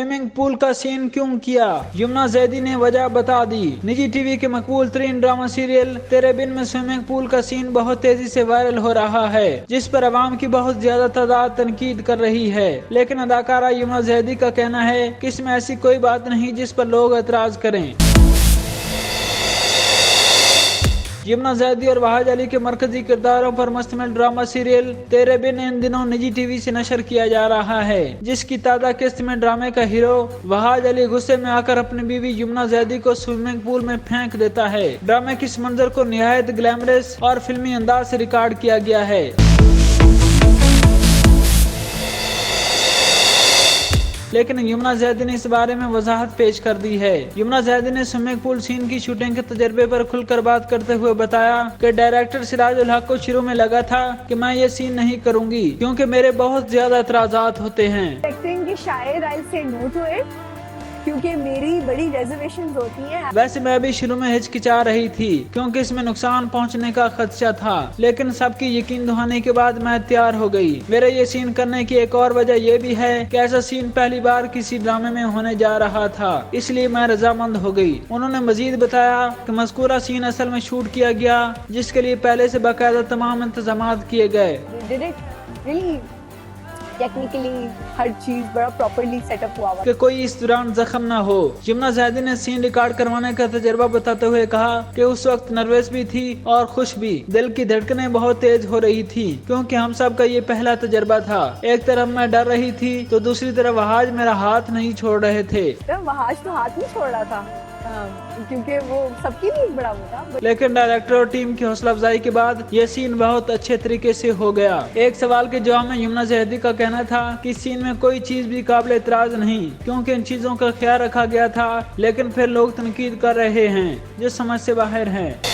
Swimming pool का scene क्यों किया? यमुना जैदी ने वजह बता दी। निजी टीवी के मकबूल तरीन ड्रामा सीरियल तेरे बिन में स्विमिंग पूल का सीन बहुत तेजी से वायरल हो रहा है, जिस पर अवाम की बहुत ज्यादा तादाद तनकीद कर रही है। लेकिन अदाकारा यमुना जैदी का कहना है कि इसमें ऐसी कोई बात नहीं जिस पर लोग एतराज करें। यमुना जैदी और वहाज अली के मरकजी किरदारों पर मुश्तमिल ड्रामा सीरियल तेरे बिन इन दिनों निजी टीवी से नशर किया जा रहा है, जिसकी ताज़ा किस्त में ड्रामे का हीरो वहाज अली गुस्से में आकर अपनी बीवी यमुना जैदी को स्विमिंग पूल में फेंक देता है। ड्रामे के इस मंजर को निहायत ग्लैमरस और फिल्मी अंदाज से रिकॉर्ड किया गया है। लेकिन यमुना जैदी ने इस बारे में वजाहत पेश कर दी है। यमुना जैदी ने स्विमिंग पूल सीन की शूटिंग के तजर्बे पर खुलकर बात करते हुए बताया कि डायरेक्टर सिराज उल हक को शुरू में लगा था कि मैं ये सीन नहीं करूंगी क्योंकि मेरे बहुत ज्यादा एतराजात होते हैं। शायद आई से नो टू इट क्योंकि मेरी बड़ी रिजर्वेशंस होती हैं। वैसे मैं भी शुरू में हिचकिचा रही थी क्योंकि इसमें नुकसान पहुंचने का खदशा था, लेकिन सबकी यकीन दहाने के बाद मैं तैयार हो गई। मेरे ये सीन करने की एक और वजह ये भी है कि ऐसा सीन पहली बार किसी ड्रामे में होने जा रहा था, इसलिए मैं रजामंद हो गई। उन्होंने मजीद बताया कि मज़कूरा सीन असल में शूट किया गया, जिसके लिए पहले से बाकायदा तमाम इंतजाम किए गए। टेक्निकली हर चीज बड़ा प्रॉपर्ली सेटअप हुआ कि कोई इस दौरान जख्म ना हो। यमुना जैदी ने सीन रिकॉर्ड करवाने का तजर्बा बताते हुए कहा कि उस वक्त नर्वस भी थी और खुश भी। दिल की धड़कनें बहुत तेज हो रही थी क्योंकि हम सब का ये पहला तजर्बा था। एक तरफ मैं डर रही थी तो दूसरी तरफ वहाज मेरा हाथ नहीं छोड़ रहे थे। वहाज तो हाथ नहीं छोड़ रहा था क्योंकि वो सबके लिए बड़ा वो था। लेकिन डायरेक्टर और टीम की हौसला अफजाई के बाद ये सीन बहुत अच्छे तरीके से हो गया। एक सवाल के जवाब में यमुना जैदी का कहना था कि इस सीन में कोई चीज भी काबिल एतराज नहीं क्योंकि इन चीजों का ख्याल रखा गया था, लेकिन फिर लोग तनकीद कर रहे हैं जो समझ से बाहर है।